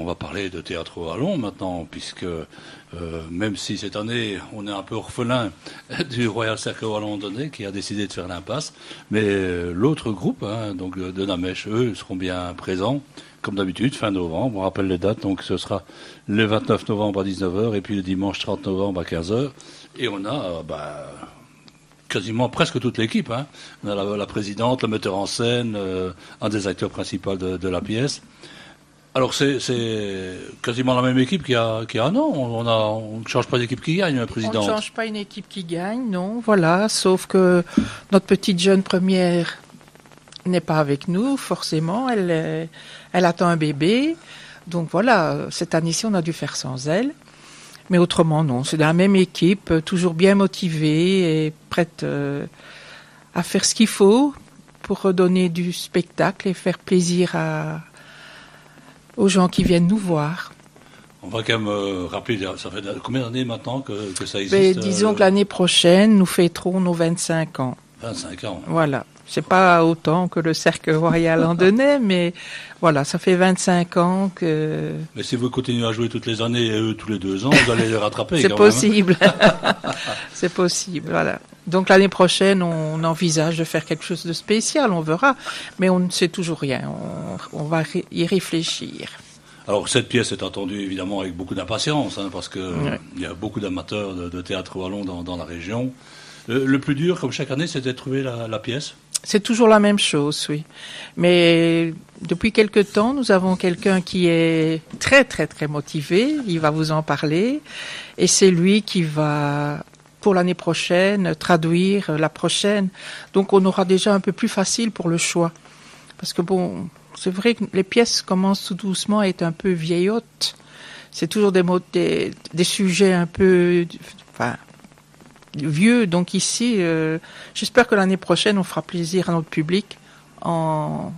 on va parler de théâtre wallon maintenant, puisque même si cette année on est un peu orphelin du Royal Cercle Wallon Donnay qui a décidé de faire l'impasse, mais l'autre groupe, donc de Namèche, eux seront bien présents, comme d'habitude, fin novembre. On rappelle les dates, donc ce sera le 29 novembre à 19h et puis le dimanche 30 novembre à 15h. Et on a quasiment presque toute l'équipe. On a la présidente, le metteur en scène, un des acteurs principaux de la pièce. Alors c'est quasiment la même équipe qu'il y a un an. On ne change pas d'équipe qui gagne, présidente. On ne change pas une équipe qui gagne, non. Voilà, sauf que notre petite jeune première n'est pas avec nous, forcément. Elle attend un bébé. Donc voilà, cette année-ci, on a dû faire sans elle. Mais autrement, non. C'est la même équipe, toujours bien motivée et prête à faire ce qu'il faut pour redonner du spectacle et faire plaisir aux gens qui viennent nous voir. On va quand même rappeler, ça fait combien d'années maintenant que ça existe? Mais disons que l'année prochaine, nous fêterons nos 25 ans. 25 ans. Voilà. C'est pas autant que le Cercle Royal en Donnay, mais voilà, ça fait 25 ans que... Mais si vous continuez à jouer toutes les années et eux tous les 2 ans, vous allez les rattraper. C'est possible. C'est possible, voilà. Donc l'année prochaine, on envisage de faire quelque chose de spécial, on verra. Mais on ne sait toujours rien. On va y réfléchir. Alors cette pièce est attendue évidemment avec beaucoup d'impatience, parce que il y a beaucoup d'amateurs de théâtre wallon dans la région. Le plus dur, comme chaque année, c'était de trouver la pièce. C'est toujours la même chose, oui. Mais depuis quelque temps, nous avons quelqu'un qui est très, très, très motivé. Il va vous en parler. Et c'est lui qui va, pour l'année prochaine, traduire la prochaine. Donc on aura déjà un peu plus facile pour le choix. Parce que bon, c'est vrai que les pièces commencent tout doucement à être un peu vieillottes. C'est toujours des sujets un peu... vieux, donc ici, j'espère que l'année prochaine, on fera plaisir à notre public en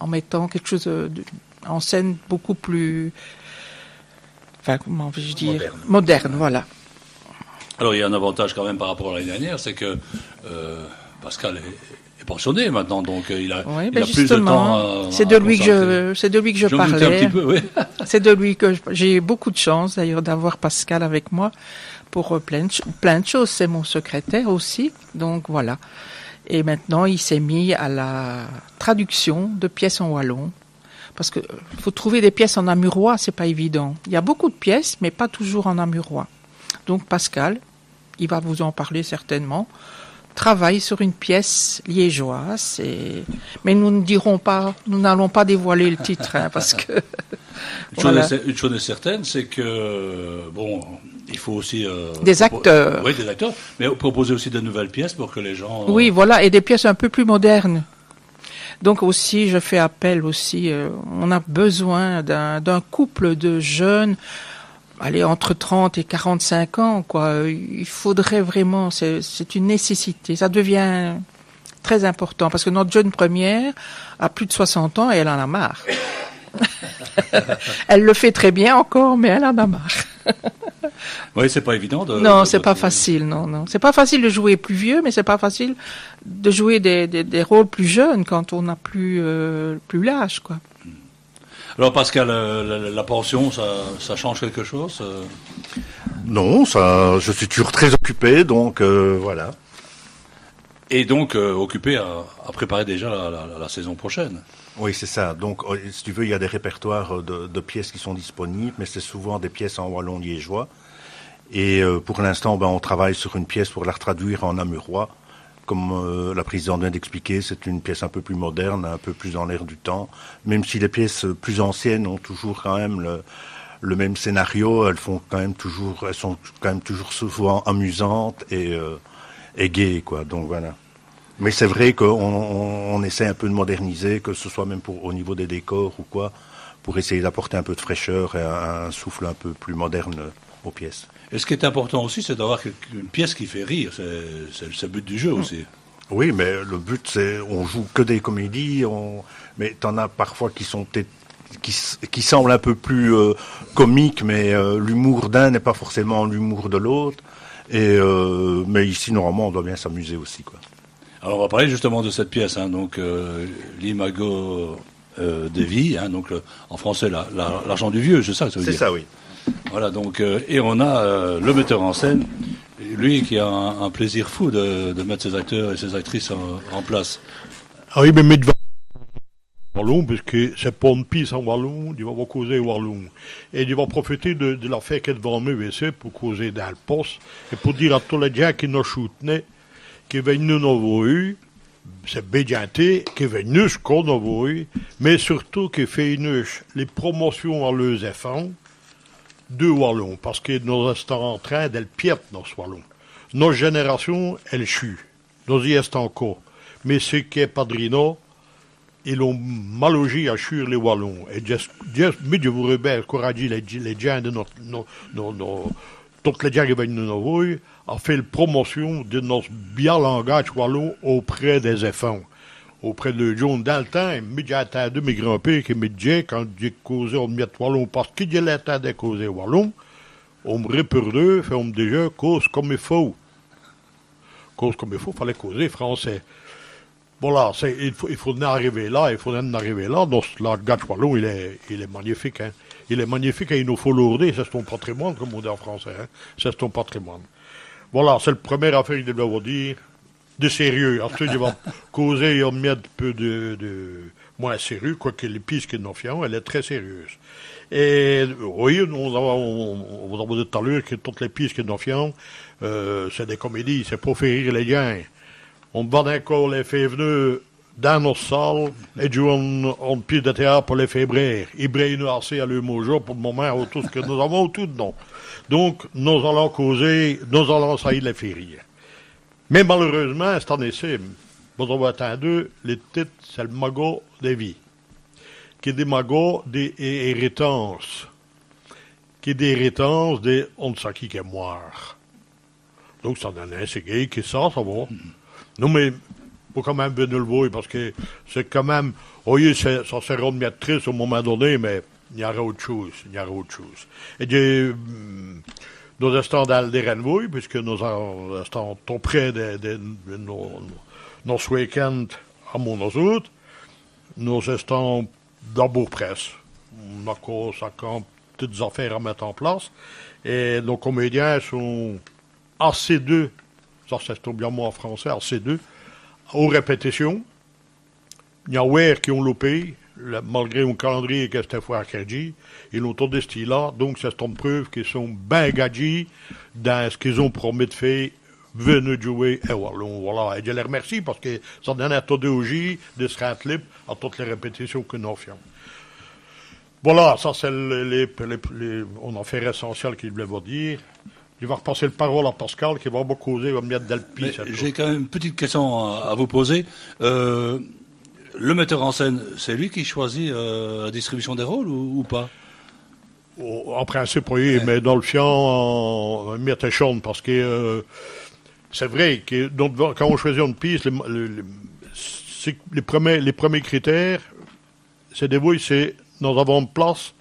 mettant quelque chose en scène beaucoup plus, comment vais-je dire, moderne, voilà. Alors il y a un avantage quand même par rapport à l'année dernière, c'est que Pascal est pensionné maintenant, donc il a plus de temps. C'est de lui que je parlais. Un petit peu, oui. C'est de lui que j'ai beaucoup de chance d'ailleurs d'avoir Pascal avec moi. Pour plein de choses, c'est mon secrétaire aussi, donc voilà. Et maintenant, il s'est mis à la traduction de pièces en wallon, parce que faut trouver des pièces en namurois, c'est pas évident. Il y a beaucoup de pièces, mais pas toujours en namurois. Donc Pascal, il va vous en parler certainement, travaille sur une pièce liégeoise, mais nous n'allons pas dévoiler le titre, parce que... Une chose est certaine, c'est que, il faut aussi... des acteurs. Oui, des acteurs, mais proposer aussi de nouvelles pièces pour que les gens... Oui, voilà, et des pièces un peu plus modernes. Donc aussi, je fais appel aussi, on a besoin d'un couple de jeunes, entre 30 et 45 ans, quoi. Il faudrait vraiment, c'est une nécessité, ça devient très important, parce que notre jeune première a plus de 60 ans et elle en a marre. Elle le fait très bien encore, mais elle en a marre. Oui, c'est pas évident. Non, c'est pas facile. Non, c'est pas facile de jouer plus vieux, mais c'est pas facile de jouer des rôles plus jeunes quand on n'a plus l'âge, quoi. Alors Pascal, la pension, ça change quelque chose? Non, je suis toujours très occupé, donc voilà. Et donc occupé à préparer déjà la saison prochaine. Oui, c'est ça. Donc, si tu veux, il y a des répertoires de pièces qui sont disponibles, mais c'est souvent des pièces en wallon liégeois. Et pour l'instant, on travaille sur une pièce pour la traduire en namurois. Comme la présidente vient d'expliquer, c'est une pièce un peu plus moderne, un peu plus dans l'air du temps. Même si les pièces plus anciennes ont toujours quand même le même scénario, elles sont quand même toujours souvent amusantes et gaies, quoi. Donc voilà. Mais c'est vrai qu'on essaie un peu de moderniser, que ce soit même au niveau des décors ou quoi, pour essayer d'apporter un peu de fraîcheur et un souffle un peu plus moderne aux pièces. Et ce qui est important aussi, c'est d'avoir une pièce qui fait rire. C'est le but du jeu aussi. Oui, mais le but, c'est on joue que des comédies, mais t'en as parfois qui sont peut-être qui semblent un peu plus comiques, mais l'humour d'un n'est pas forcément l'humour de l'autre. Mais ici, normalement, on doit bien s'amuser aussi, quoi. Alors on va parler justement de cette pièce, donc l'Imago des vies, hein, donc en français l'argent du vieux, c'est ça que ça veut dire. C'est ça, oui. Voilà, donc, et on a le metteur en scène, lui qui a un plaisir fou de mettre ses acteurs et ses actrices en place. Ah oui, mais mettre wallon, parce que c'est pas une piste en wallon, il va causer wallon. Et il va profiter de la fête qui est devant le WC pour causer dans le poste, et pour dire à tous les gens qui nous soutenaient, qui viennent nous voir, c'est bédianté, qui viennent qu'on nous voit, mais surtout qui fait les promotions à leurs enfants, de wallon, parce que nous sommes en train d'elle piète dans ce wallon. Notre génération, elle chue. Nous y sommes encore. Mais ceux qui est padrino, ils ont mal logé à chuer les wallons. Et mais je vous rebelle, courageux, les gens de toutes les gens qui viennent de nous voir, a fait la promotion de notre bien langage wallon auprès des enfants. Auprès de John dans le temps, j'ai attendu mes grands-pères qui me disaient, quand j'ai causé on me met wallon, parce que j'ai l'attendu de causer wallon, on me répondait, on me disait, cause comme il faut. Cause comme il faut, fallait causer français. Voilà, il faut en arriver là, Donc, le gars wallon, il est magnifique, hein. Il est magnifique et il nous faut lourder, c'est ton patrimoine, comme on dit en français, hein. C'est ton patrimoine. Voilà, c'est la première affaire que je dois vous dire. De sérieux. Ensuite, je vais causer un peu de moins sérieux, quoique les pistes que nous faisons, elle est très sérieuse. Et oui, on vous a dit tout à l'heure que toutes les pistes que nous faisons, c'est des comédies, c'est pour faire rire les gens. On bat encore les faire venir dans notre salle et jouer une pièce de théâtre pour les faire briller. Ils brillent nous assez à leur mojo pour le moment, tout ce que nous avons, tout non. Donc, nous allons causer, nous allons essayer de les faire rire. Mais malheureusement, cette année-ci, vous avez entendu, les titres, c'est le magot des vies. Qui est des magots des héritances. Qui est des héritances des on ne sait qui est mort. Donc, ça donne un gay qui ça va. Non, mais, faut quand même venir le voir, parce que c'est quand même, oui, ça sera une miette triste au moment donné, mais il y aura autre chose, Et nous restons dans les Rennes, puisque nous restons tout près de nos week-ends à Monosut. Nous restons dans Bourg-Presse. On a encore 50 petites affaires à mettre en place. Et nos comédiens sont AC2, ça c'est bien mot en français, AC2, aux répétitions. Il y a qui ont loupé, malgré un calendrier qui était fois à Kerji, ils ont tout des là, donc c'est une preuve qu'ils sont bien gadgés dans ce qu'ils ont promis de faire, venez jouer et voilà. Et je les remercie parce que ça donne un taux de se rendre libre à toutes les répétitions que nous faisons. Voilà, ça c'est on a fait essentiel qu'il voulait vous dire. Je vais repasser la parole à Pascal qui va vous causer, va me mettre dans le pied. J'ai quand même une petite question à vous poser. Le metteur en scène, c'est lui qui choisit la distribution des rôles ou pas? En principe, oui, mais dans le fiant, on met à chaîne parce que c'est vrai que donc, quand on choisit une piste, les premiers critères, c'est des voix, c'est nous avons une place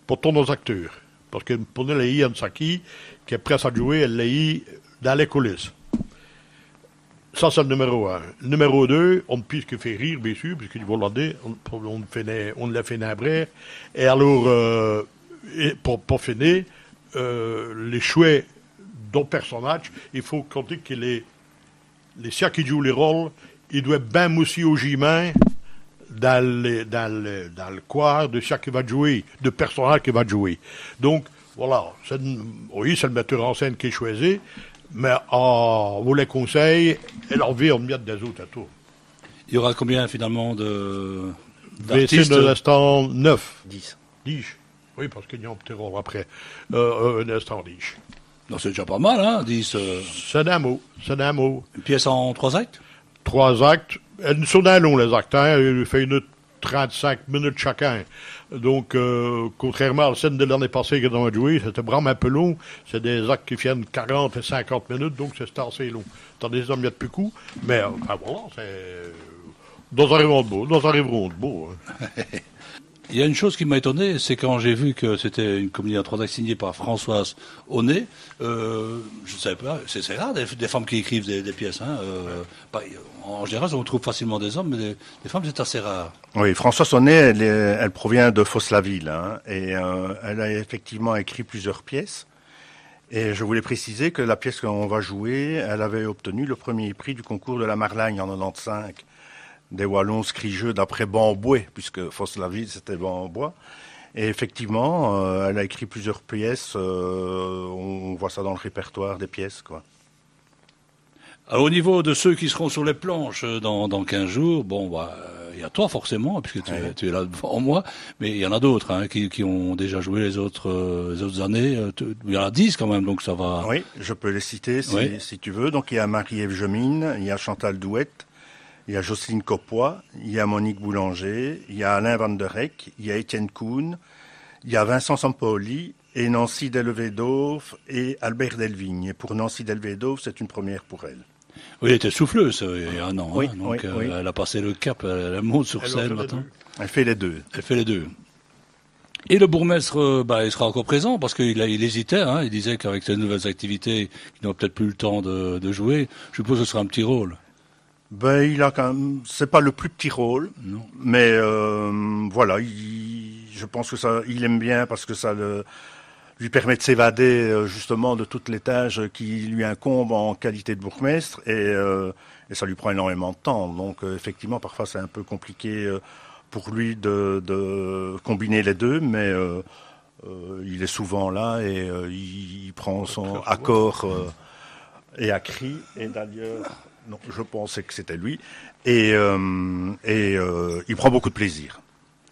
pour tous nos acteurs. Parce que pour nous, les Ian Saki, qui est prête à jouer, elle l'a dans les coulisses. Ça, c'est le numéro 1. Le numéro 2, on ne peut que faire rire, bien sûr, puisqu'il va l'aider, on l'a fait naître. Et alors, pour finir, les choix d'un personnage, il faut compter que les siens qui jouent les rôles, ils doivent bien mousser au gimin dans le quart de siens qui va jouer, de personnage qui va jouer. Donc, voilà, oui, c'est le metteur en scène qui est choisi, mais vous les conseille, et leur vie, on met des autres à tout. Il y aura combien finalement d'artistes? De l'instant 9. 10. 10. Oui, parce qu'il y a un petit rôle après. Un instant 10. Non, c'est déjà pas mal, hein, 10. C'est d'un mot. Une pièce en 3 actes? 3 actes. Elles sont d'un long, les actes. Hein. Il fait 35 minutes chacun. Donc, contrairement à la scène de l'année passée que nous avons joué, c'était vraiment un peu long. C'est des actes qui viennent 40 et 50 minutes, donc c'est assez long. Tandis que il y a de plus coup. Mais, enfin, voilà, c'est... Nous arriverons de beau. Hein. Il y a une chose qui m'a étonné, c'est quand j'ai vu que c'était une comédie en trois actes signée par Françoise Honnet. Je ne savais pas, c'est rare des femmes qui écrivent des pièces. Hein, en général, on trouve facilement des hommes, mais des femmes, c'est assez rare. Oui, Françoise Honnet, elle provient de Fos-la-Ville, hein, et elle a effectivement écrit plusieurs pièces. Et je voulais préciser que la pièce qu'on va jouer, elle avait obtenu le premier prix du concours de la Marlagne en 95. Des Wallons scrigeux d'après Bamboué, puisque Fos-la-Ville, c'était Bambois. Et effectivement, elle a écrit plusieurs pièces. On voit ça dans le répertoire des pièces, quoi. Alors, au niveau de ceux qui seront sur les planches dans 15 jours, bon, il y a toi forcément, puisque tu es là devant moi, mais il y en a d'autres hein, qui ont déjà joué les autres années. Il y en a 10 quand même, donc ça va. Oui, je peux les citer si tu veux. Donc il y a Marie-Ève Gemine, il y a Chantal Douette, il y a Jocelyne Coppois, il y a Monique Boulanger, il y a Alain Van der Eyck, il y a Étienne Kuhn, il y a Vincent Sampoli et Nancy Delvedove et Albert Delvigne. Et pour Nancy Delvedove, c'est une première pour elle. Oui, elle était souffleuse il y a un an, oui, hein, donc oui. Elle a passé le cap, elle monte sur scène maintenant. Elle fait les deux. Elle fait les deux. Et le bourgmestre, il sera encore présent parce qu'il hésitait, hein, il disait qu'avec ces nouvelles activités, il n'aura peut-être plus le temps de jouer. Je suppose que ce sera un petit rôle. Il a quand même, c'est pas le plus petit rôle, non. Mais voilà, je pense que il aime bien parce que ça lui permet de s'évader justement de toutes les tâches qui lui incombent en qualité de bourgmestre et ça lui prend énormément de temps. Donc effectivement, parfois c'est un peu compliqué pour lui de combiner les deux, mais il est souvent là et il prend son accord et à cri. Et d'ailleurs, non, je pensais que c'était lui. Et il prend beaucoup de plaisir.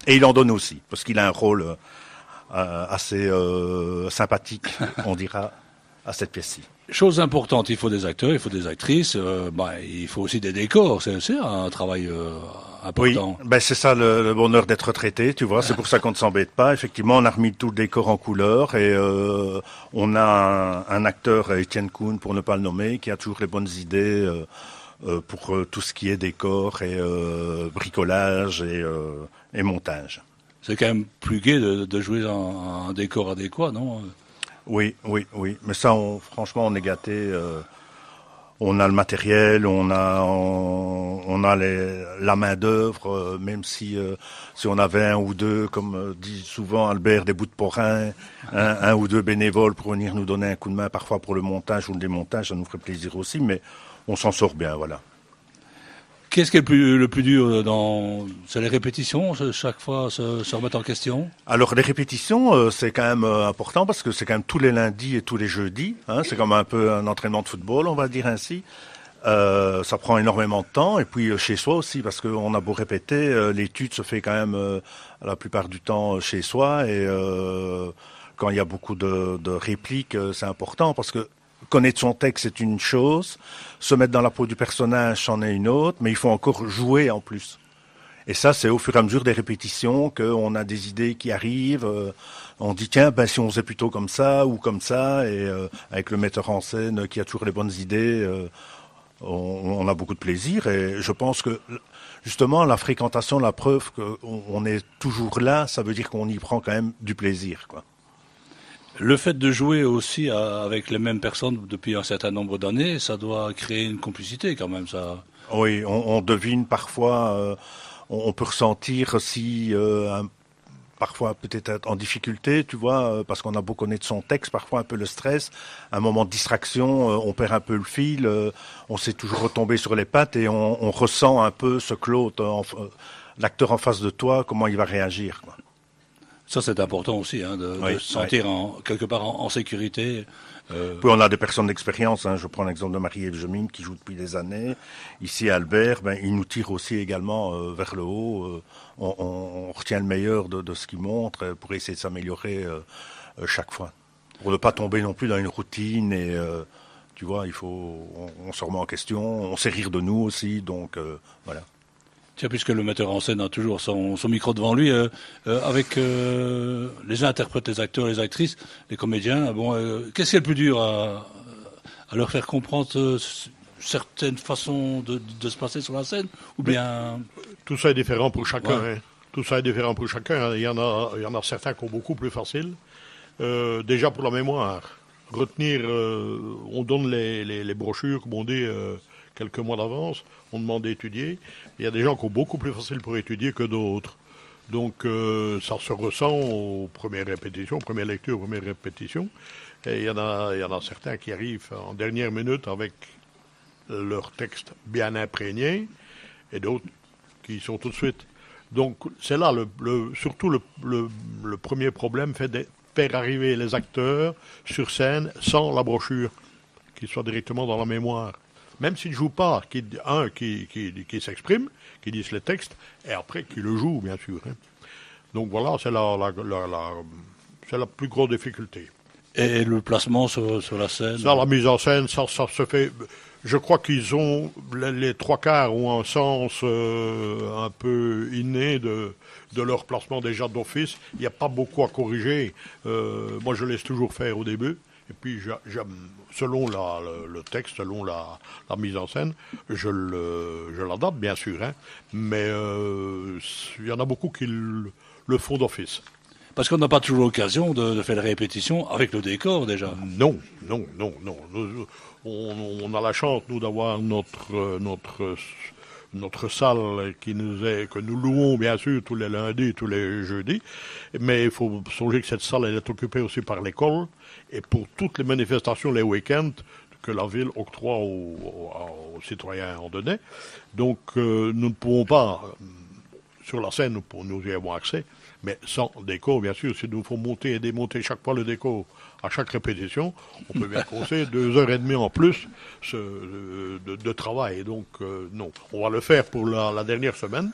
Et il en donne aussi, parce qu'il a un rôle assez sympathique, on dira, à cette pièce-ci. Chose importante, il faut des acteurs, il faut des actrices, il faut aussi des décors, c'est un travail important. Oui, c'est ça le bonheur d'être retraité, tu vois, c'est pour ça qu'on ne s'embête pas. Effectivement, on a remis tout le décor en couleur et on a un acteur, Étienne Kuhn, pour ne pas le nommer, qui a toujours les bonnes idées pour tout ce qui est décor et bricolage et montage. C'est quand même plus gai de jouer un décor adéquat, non ? Oui. Mais ça, franchement, on est gâtés. On a le matériel, on a la main d'œuvre, même si on avait un ou deux, comme dit souvent Albert, des bouts de porin, un ou deux bénévoles pour venir nous donner un coup de main, parfois pour le montage ou le démontage, ça nous ferait plaisir aussi, mais on s'en sort bien, voilà. Qu'est-ce qui est le plus dur c'est les répétitions, chaque fois se remettre en question? Alors les répétitions, c'est quand même important parce que c'est quand même tous les lundis et tous les jeudis. Hein, c'est comme un peu un entraînement de football, on va dire ainsi. Ça prend énormément de temps et puis chez soi aussi parce qu'on a beau répéter, l'étude se fait quand même la plupart du temps chez soi et quand il y a beaucoup de répliques, c'est important parce que connaître son texte, c'est une chose. Se mettre dans la peau du personnage, c'en est une autre. Mais il faut encore jouer en plus. Et ça, c'est au fur et à mesure des répétitions qu'on a des idées qui arrivent. On dit, tiens, si on faisait plutôt comme ça ou comme ça. Et avec le metteur en scène qui a toujours les bonnes idées, on a beaucoup de plaisir. Et je pense que, justement, la fréquentation, la preuve qu'on est toujours là, ça veut dire qu'on y prend quand même du plaisir, quoi. Le fait de jouer aussi avec les mêmes personnes depuis un certain nombre d'années, ça doit créer une complicité quand même, ça. Oui, on devine parfois, on peut ressentir si parfois peut-être en difficulté, tu vois, parce qu'on a beau connaître son texte, parfois un peu le stress, un moment de distraction, on perd un peu le fil, on sait toujours retomber sur les pattes et on ressent un peu ce que l'autre, l'acteur en face de toi, comment il va réagir, quoi. Ça, c'est important aussi, hein, de se sentir quelque part en sécurité. Puis on a des personnes d'expérience. Hein. Je prends l'exemple de Marie-Ève Gemine qui joue depuis des années. Ici, Albert, il nous tire aussi également vers le haut. On retient le meilleur de ce qu'il montre pour essayer de s'améliorer chaque fois. Pour ne pas tomber non plus dans une routine. Et tu vois, on se remet en question. On sait rire de nous aussi. Donc voilà. Tiens, puisque le metteur en scène a toujours son micro devant lui, avec les interprètes, les acteurs, les actrices, les comédiens, qu'est-ce qui est le plus dur à leur faire comprendre certaines façons de se passer sur la scène, ou bien... Tout ça est différent pour chacun. Ouais. Hein. tout ça est différent pour chacun. Il y en a certains qui ont beaucoup plus facile. Déjà pour la mémoire, retenir, on donne les brochures, comme on dit, quelques mois d'avance, on demande d'étudier. Il y a des gens qui ont beaucoup plus facile pour étudier que d'autres. Donc ça se ressent aux premières répétitions, première lecture, première répétition. Et il y en a certains qui arrivent en dernière minute avec leur texte bien imprégné, et d'autres qui sont tout de suite. Donc c'est là surtout le premier problème, fait de faire arriver les acteurs sur scène sans la brochure, qui soit directement dans la mémoire. Même s'ils ne jouent pas, qui s'expriment, qui disent les textes, et après qui le jouent, bien sûr. Hein. Donc voilà, c'est la plus grosse difficulté. Et le placement sur la scène? Ça, la mise en scène, ça se fait... Je crois qu'ils ont, les trois quarts ont un sens un peu inné de leur placement déjà d'office. Il n'y a pas beaucoup à corriger. Moi, je laisse toujours faire au début. Et puis, selon le texte, selon la mise en scène, je l'adapte, bien sûr. Hein, mais il y en a beaucoup qui le font d'office. Parce qu'on n'a pas toujours l'occasion de faire la répétition avec le décor, déjà. Non. On a la chance, nous, d'avoir notre salle que nous louons, bien sûr, tous les lundis, tous les jeudis. Mais il faut songer que cette salle, elle est occupée aussi par l'école. Et pour toutes les manifestations, les week-ends, que la ville octroie aux citoyens andonnais. Donc, nous ne pouvons pas, sur la scène, nous y avons accès, mais sans décor, bien sûr. S'il nous faut monter et démonter chaque fois le décor à chaque répétition, on peut bien compter 2h30 en plus de travail. Donc, non. On va le faire pour la dernière semaine.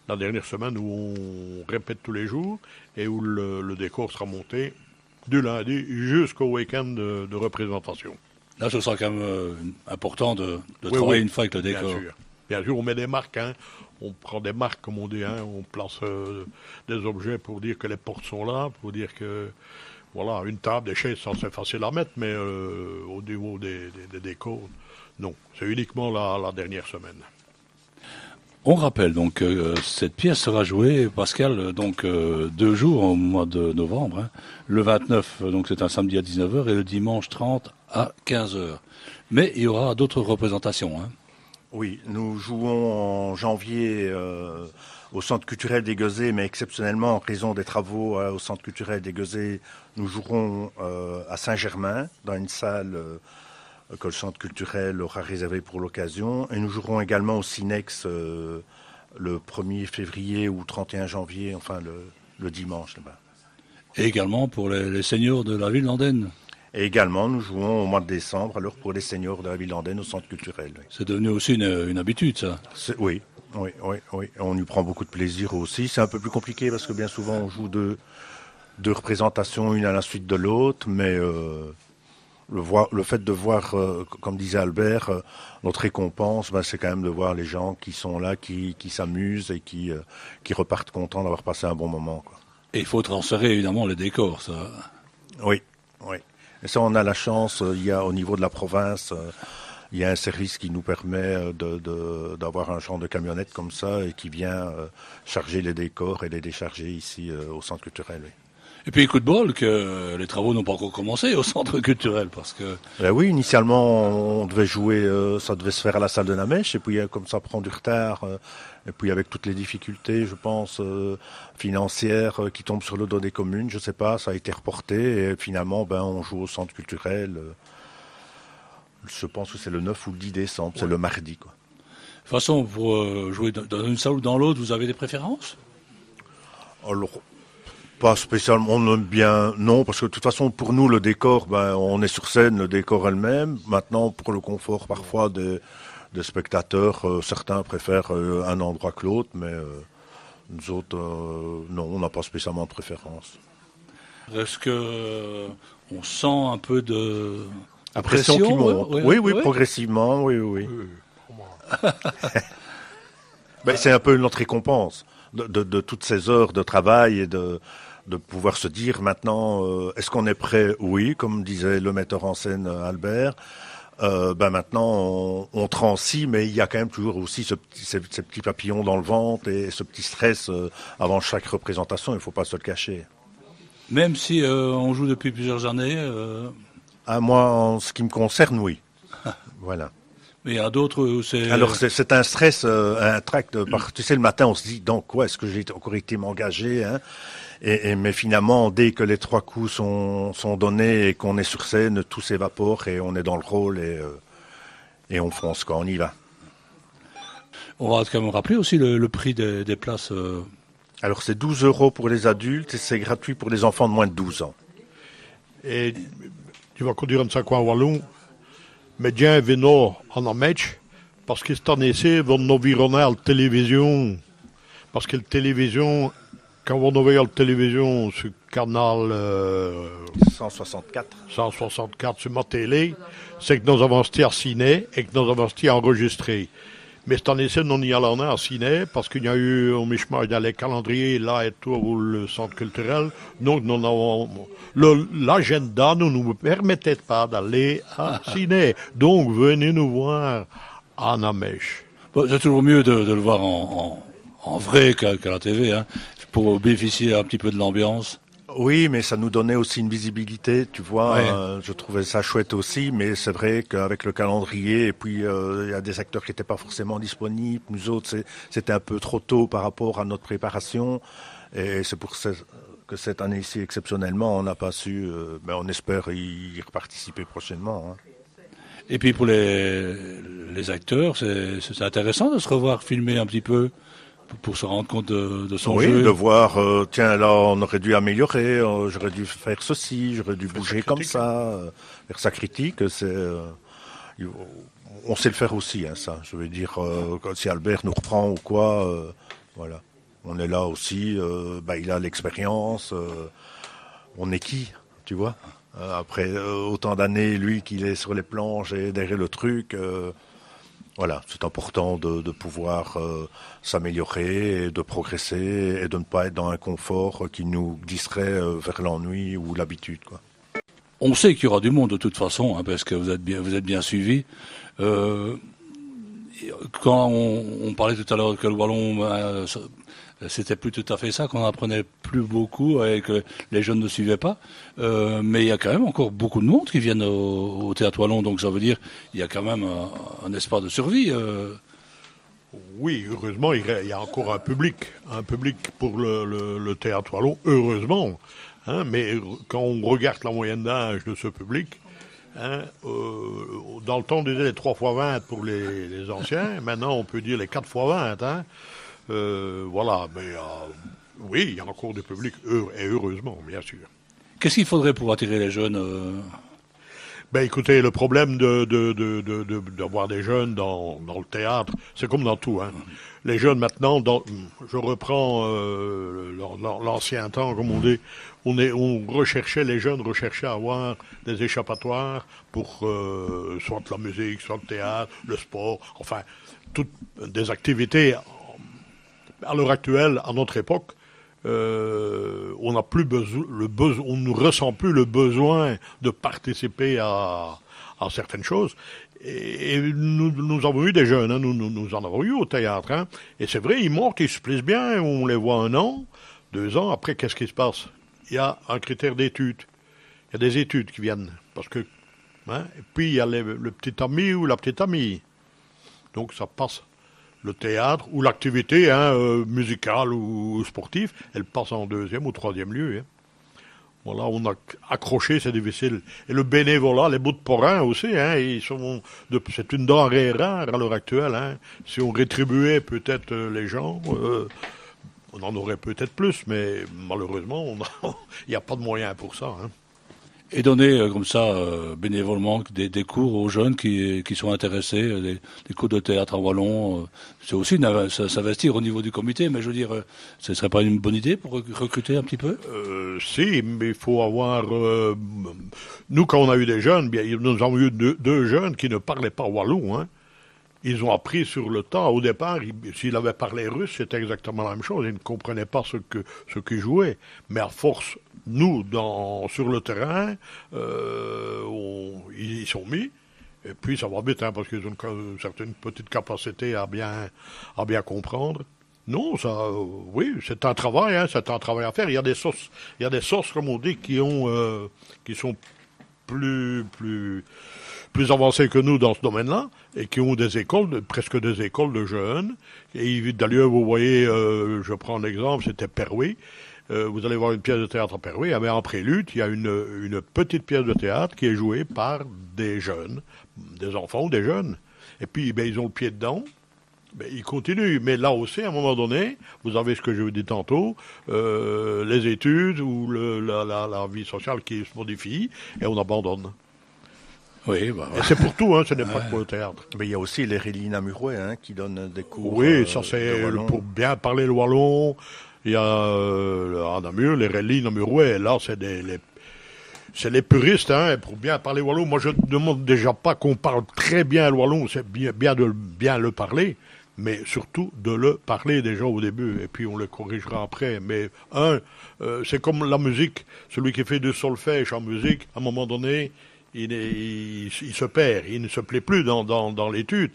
La dernière semaine où on répète tous les jours et où le décor sera monté du lundi jusqu'au week-end de représentation. Là, ce sera quand même important de travailler une fois avec le décor. Bien sûr, on met des marques. Hein. On prend des marques, comme on dit. Hein. On place des objets pour dire que les portes sont là, pour dire que, voilà, une table, des chaises, ça c'est facile à mettre, mais au niveau des décors, non. C'est uniquement la dernière semaine. On rappelle donc que cette pièce sera jouée, Pascal, donc 2 jours au mois de novembre. Hein. Le 29, donc c'est un samedi à 19h, et le dimanche 30 à 15h. Mais il y aura d'autres représentations. Hein. Oui, nous jouons en janvier au Centre culturel des Guezets, mais exceptionnellement en raison des travaux au Centre culturel des Guezets, nous jouerons à Saint-Germain, dans une salle que le Centre culturel aura réservée pour l'occasion. Et nous jouerons également au Cinex le 1er février ou 31 janvier, enfin le dimanche là-bas. Et également pour les seniors de la ville d'Andenne. Et également, nous jouons au mois de décembre, alors pour les seniors de la ville d'Andenne au Centre culturel. Oui. C'est devenu aussi une habitude, ça. Oui. On y prend beaucoup de plaisir aussi. C'est un peu plus compliqué parce que bien souvent, on joue deux représentations, une à la suite de l'autre, mais le fait de voir, comme disait Albert, notre récompense, c'est quand même de voir les gens qui sont là, qui s'amusent et qui repartent contents d'avoir passé un bon moment. Quoi. Et il faut transférer évidemment les décors, ça. Oui. Et ça, on a la chance, il y a au niveau de la province, il y a un service qui nous permet d'avoir un genre de camionnette comme ça et qui vient charger les décors et les décharger ici au centre culturel. Oui. Et puis, coup de bol que les travaux n'ont pas encore commencé au centre culturel, parce que... Oui, initialement, on devait jouer, ça devait se faire à la salle de la Mèche, et puis comme ça prend du retard, et puis avec toutes les difficultés, je pense, financières qui tombent sur le dos des communes, je sais pas, ça a été reporté, et finalement, on joue au centre culturel, je pense que c'est le 9 ou le 10 décembre, c'est le mardi, quoi. De toute façon, pour jouer dans une salle ou dans l'autre, vous avez des préférences ? Alors, pas spécialement, on aime bien, non, parce que de toute façon, pour nous, le décor, on est sur scène, le décor elle-même. Maintenant, pour le confort, parfois, des spectateurs, certains préfèrent un endroit que l'autre, mais nous autres, non, on n'a pas spécialement de préférence. Est-ce que on sent un peu de la pression qui monte. Oui, progressivement, oui. C'est un peu notre récompense de toutes ces heures de travail et de pouvoir se dire maintenant, est-ce qu'on est prêt ? Oui, comme disait le metteur en scène Albert. maintenant on transite, mais il y a quand même toujours aussi ces petits papillons dans le ventre et ce petit stress avant chaque représentation, il ne faut pas se le cacher. Même si on joue depuis plusieurs années. Moi, en ce qui me concerne, oui. Voilà. Mais il y a d'autres où c'est... Alors c'est un stress, un tract. Tu sais, le matin, on se dit, donc quoi, est-ce que j'ai encore été m'engager, hein, mais finalement, dès que les 3 coups sont donnés et qu'on est sur scène, tout s'évapore et on est dans le rôle et on fonce quand on y va. On va quand même rappeler aussi le prix des places. Alors c'est 12 € pour les adultes et c'est gratuit pour les enfants de moins de 12 ans. Et tu vas conduire un sac en wallon, met bien vino en match, parce que cette année-ci, on environner à la télévision, parce que la télévision, quand on envoie la télévision sur canal 164 sur ma télé, c'est que nous avons été à ciné et que nous avons été enregistré. Mais cette année-ci, on y allait à ciné parce qu'il y a eu au mi-chemin, il y a les calendriers là et tout au le centre culturel. Donc, nous avons l'agenda ne nous permettait pas d'aller à ciné. Donc, venez nous voir à Namèche. Bon, c'est toujours mieux de le voir en vrai qu'à la TV, hein, pour bénéficier un petit peu de l'ambiance. Oui, mais ça nous donnait aussi une visibilité, tu vois. Ouais. Je trouvais ça chouette aussi, mais c'est vrai qu'avec le calendrier, et puis il y a des acteurs qui n'étaient pas forcément disponibles. Nous autres, c'était un peu trop tôt par rapport à notre préparation. Et c'est pour ça que cette année-ci, exceptionnellement, on n'a pas su. On espère y participer prochainement. Hein. Et puis pour les acteurs, c'est intéressant de se revoir filmer un petit peu pour se rendre compte de son jeu. Oui, de voir, tiens, là, on aurait dû améliorer, j'aurais dû faire ceci, j'aurais dû bouger comme ça, faire sa critique. On sait le faire aussi, hein, ça. Je veux dire, si Albert nous reprend ou quoi, voilà. On est là aussi, il a l'expérience. On est qui, tu vois? Après autant d'années, lui, qu'il est sur les planches et derrière le truc... Voilà, c'est important de pouvoir s'améliorer, et de progresser et de ne pas être dans un confort qui nous glisserait vers l'ennui ou l'habitude, quoi. On sait qu'il y aura du monde de toute façon, hein, parce que vous êtes bien suivis. Quand on parlait tout à l'heure que le wallon, c'était plus tout à fait ça, qu'on apprenait plus beaucoup et que les jeunes ne suivaient pas. Mais il y a quand même encore beaucoup de monde qui viennent au théâtre wallon, donc ça veut dire qu'il y a quand même un espoir de survie. Oui, heureusement, il y a encore un public pour le théâtre wallon, heureusement. Hein, mais quand on regarde la moyenne d'âge de ce public, hein, dans le temps, on disait les 3 fois 20 pour les anciens, maintenant on peut dire les 4 fois 20. Hein. Voilà, mais oui, il y a encore du public, et heureusement, bien sûr. Qu'est-ce qu'il faudrait pour attirer les jeunes Écoutez, le problème d'avoir des jeunes dans le théâtre, c'est comme dans tout. Hein. Les jeunes maintenant, je reprends l'ancien temps, comme on dit, les jeunes recherchaient à avoir des échappatoires pour soit la musique, soit le théâtre, le sport, enfin, toutes des activités. À l'heure actuelle, à notre époque, on n'a plus on ne ressent plus le besoin de participer à certaines choses. Et nous avons eu des jeunes, hein, nous en avons eu au théâtre. Hein, et c'est vrai, ils montent, ils se plaisent bien, on les voit 1 an, 2 ans. Après, qu'est-ce qui se passe? Il y a un critère d'études. Il y a des études qui viennent. Parce que, hein, et puis, il y a le petit ami ou la petite amie. Donc, ça passe. Le théâtre ou l'activité musicale ou sportive, elle passe en 2e ou 3e lieu. Hein. Voilà, on a accroché, c'est difficile. Et le bénévolat, les bouts de porin aussi, hein, c'est une denrée rare à l'heure actuelle. Hein. Si on rétribuait peut-être les gens, on en aurait peut-être plus, mais malheureusement, il n'y a pas de moyens pour ça. Hein. Et donner comme ça bénévolement des cours aux jeunes qui sont intéressés, des cours de théâtre en wallon, c'est aussi s'investir au niveau du comité, mais je veux dire, ce ne serait pas une bonne idée pour recruter un petit peu? Si, mais il faut avoir... nous, quand on a eu des jeunes, nous avons eu deux jeunes qui ne parlaient pas wallon, hein. Ils ont appris sur le tas. Au départ, s'ils avaient parlé russe, c'était exactement la même chose. Ils ne comprenaient pas ce qu'ils jouaient. Mais à force, nous, sur le terrain, ils sont mis. Et puis ça va vite, hein, parce qu'ils ont une certaine petite capacité à bien comprendre. Non, ça, oui, c'est un travail, hein, c'est un travail à faire. Il y a des sources, comme on dit, qui sont plus avancés que nous dans ce domaine-là, et qui ont des écoles, presque des écoles de jeunes. Et d'ailleurs, vous voyez, je prends un exemple, c'était Perouet. Vous allez voir une pièce de théâtre à Perouet, mais en prélude, il y a une petite pièce de théâtre qui est jouée par des jeunes, des enfants ou des jeunes. Et puis, ben, ils ont le pied dedans. Ben, ils continuent. Mais là aussi, à un moment donné, vous avez ce que je vous dis tantôt, les études ou la vie sociale qui se modifie, et on abandonne. Oui, bah, et c'est pour tout, hein, ce n'est pas que pour le théâtre. Mais il y a aussi les Réli Namurois, hein, qui donnent des cours. Oui, ça c'est pour bien parler le wallon. Il y a à Namur, les Réli Namurois, là c'est c'est les puristes, hein, pour bien parler wallon. Moi je ne demande déjà pas qu'on parle très bien le wallon, c'est bien de bien le parler, mais surtout de le parler déjà au début, et puis on le corrigera après. Mais c'est comme la musique, celui qui fait du solfège en musique, à un moment donné, il se perd, il ne se plaît plus dans l'étude.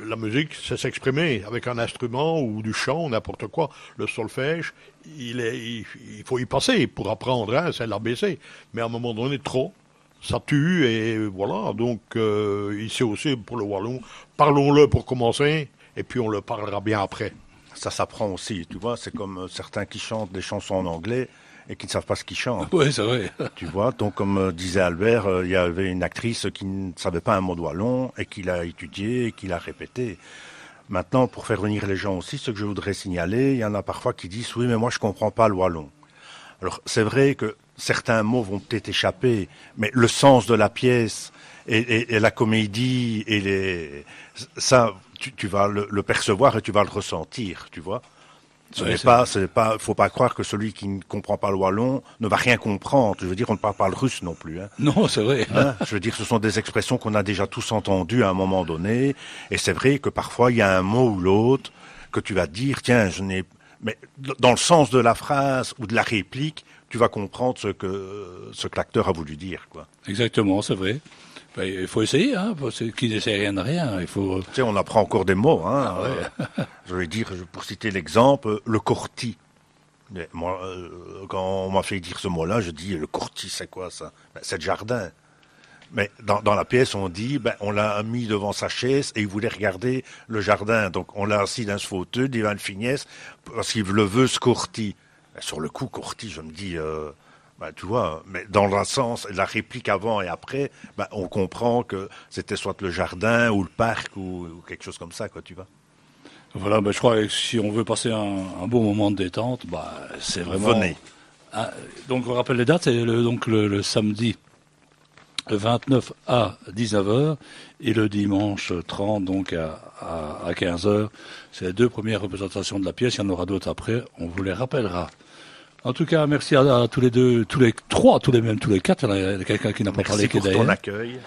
La musique, c'est s'exprimer avec un instrument ou du chant, n'importe quoi. Le solfège, il faut y passer pour apprendre, hein, c'est l'ABC. Mais à un moment donné, trop, ça tue, et voilà. Donc, ici aussi, pour le wallon, parlons-le pour commencer, et puis on le parlera bien après. Ça s'apprend aussi, tu vois, c'est comme certains qui chantent des chansons en anglais et qui ne savent pas ce qu'ils chantent. Oui, c'est vrai. Tu vois, donc comme disait Albert, il y avait une actrice qui ne savait pas un mot de wallon et qui l'a étudié et qui l'a répété. Maintenant, pour faire venir les gens aussi, ce que je voudrais signaler, il y en a parfois qui disent « Oui, mais moi je comprends pas le wallon ». Alors, c'est vrai que certains mots vont peut-être échapper, mais le sens de la pièce et la comédie, ça, tu vas le percevoir et tu vas le ressentir, tu vois. Faut pas croire que celui qui ne comprend pas le wallon ne va rien comprendre. Je veux dire, on ne parle pas le russe non plus. Hein. Non, c'est vrai. Hein, je veux dire, ce sont des expressions qu'on a déjà tous entendues à un moment donné. Et c'est vrai que parfois, il y a un mot ou l'autre que tu vas te dire, tiens, mais dans le sens de la phrase ou de la réplique, tu vas comprendre ce que l'acteur a voulu dire, quoi. Exactement, c'est vrai. Ben, il faut essayer, hein, parce qu'il n'essaie rien de rien. Il faut... Tu sais, on apprend encore des mots, hein. Ah ouais. Je vais dire, pour citer l'exemple, le corti. Mais moi, quand on m'a fait dire ce mot-là, je dis, le corti, c'est quoi ça? Ben, c'est le jardin. Mais dans la pièce, on dit, ben, on l'a mis devant sa chaise et il voulait regarder le jardin. Donc, on l'a assis dans ce fauteuil, devant le finesse, parce qu'il le veut, ce corti. Ben, sur le coup, corti, je me dis... Ben, tu vois, mais dans le sens, la réplique avant et après, ben, on comprend que c'était soit le jardin ou le parc ou quelque chose comme ça, quoi, tu vois. Voilà, ben, je crois que si on veut passer un bon moment de détente, ben, c'est vraiment... Venez. Ah, donc, on rappelle les dates, c'est le samedi 29 à 19h et le dimanche 30 donc à 15h. C'est les deux premières représentations de la pièce, il y en aura d'autres après, on vous les rappellera. En tout cas, merci à tous les deux, tous les quatre. Il y a quelqu'un qui n'a pas parlé. Merci pour ton accueil.